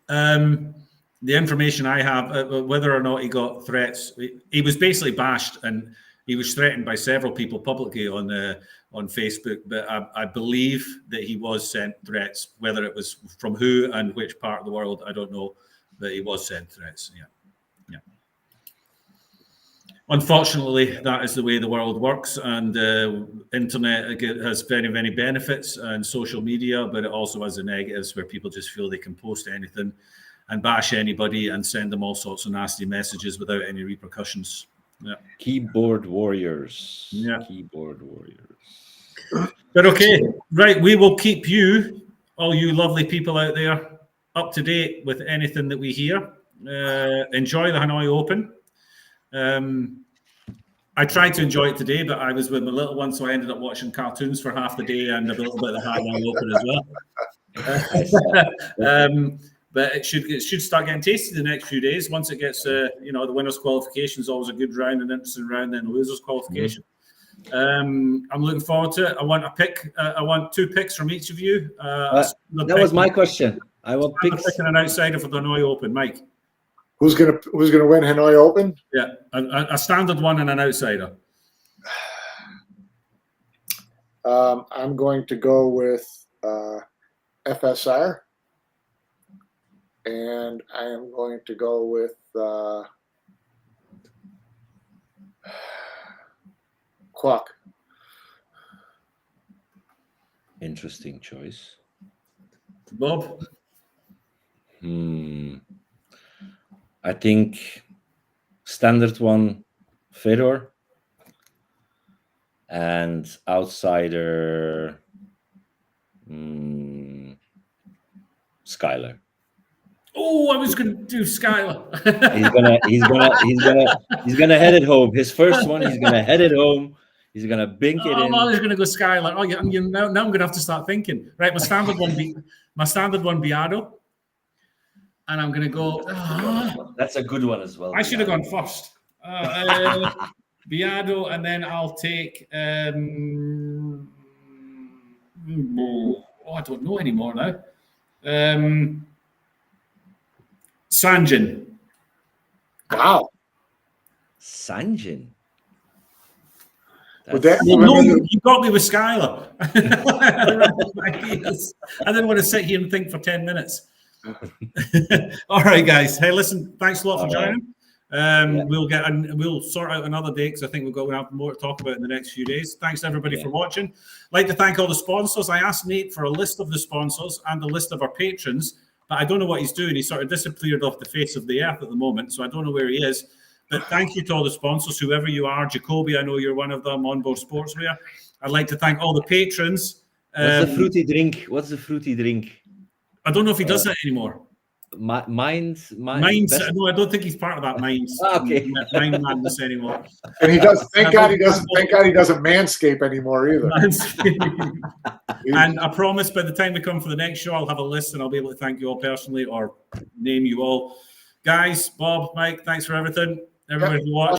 The information I have, whether or not he got threats, he was basically bashed and he was threatened by several people publicly on Facebook. But I believe that he was sent threats. Whether it was from who and which part of the world, I don't know. But he was sent threats. Yeah. Unfortunately, that is the way the world works, and internet has very many benefits and social media, but it also has the negatives where people just feel they can post anything and bash anybody and send them all sorts of nasty messages without any repercussions. Yeah. Keyboard warriors. Yeah. Keyboard warriors. But okay, right. We will keep you, all you lovely people out there, up to date with anything that we hear. Enjoy the Hanoi Open. I tried to enjoy it today, but I was with my little one, so I ended up watching cartoons for half the day and a little bit of the Hanoi Open as well. But it should start getting tasty the next few days. Once it gets, the winners' qualification is always a good round, an interesting round, then the losers' qualification. I'm looking forward to it. I want a pick. I want 2 picks from each of you. That was my question. I want picks. Picking an outsider for the Hanoi Open, Mike. Who's gonna win Hanoi Open? Yeah, a standard one and an outsider. I'm going to go with FSR, and I am going to go with Kwok. Interesting choice. Bob? I think standard one, Fedor, and outsider, Skylar. Oh, I was going to do Skylar. he's gonna head it home. His first one, he's gonna head it home. He's gonna bink it in. I'm always going to go Skylar. Oh, yeah. Now I'm going to have to start thinking. Right, my standard one, Biado. And I'm going to go. That's a good one as well. I should have gone first. Biado, and then I'll take. I don't know anymore now. Sanjin. Wow. Sanjin. Would that, no, you got me with Skylar. I didn't want to sit here and think for 10 minutes. All right, guys. Hey, listen, thanks a lot for joining. We'll sort out another day because I think we'll have more to talk about in the next few days. Thanks everybody for watching. I'd like to thank all the sponsors. I asked Nate for a list of the sponsors and a list of our patrons, but I don't know what he's doing. He's sort of disappeared off the face of the earth at the moment, so I don't know where he is. But thank you to all the sponsors, whoever you are. Jacoby, I know you're one of them. Onboard Sportswear. I'd like to thank all the patrons. What's the fruity drink? I don't know if he does that anymore. Minds. No, I don't think he's part of that Minds. Okay. Mind madness anymore. And he does. Thank God he doesn't manscape anymore either. And I promise, by the time we come for the next show, I'll have a list and I'll be able to thank you all personally or name you all. Guys, Bob, Mike, thanks for everything. Everybody who watched.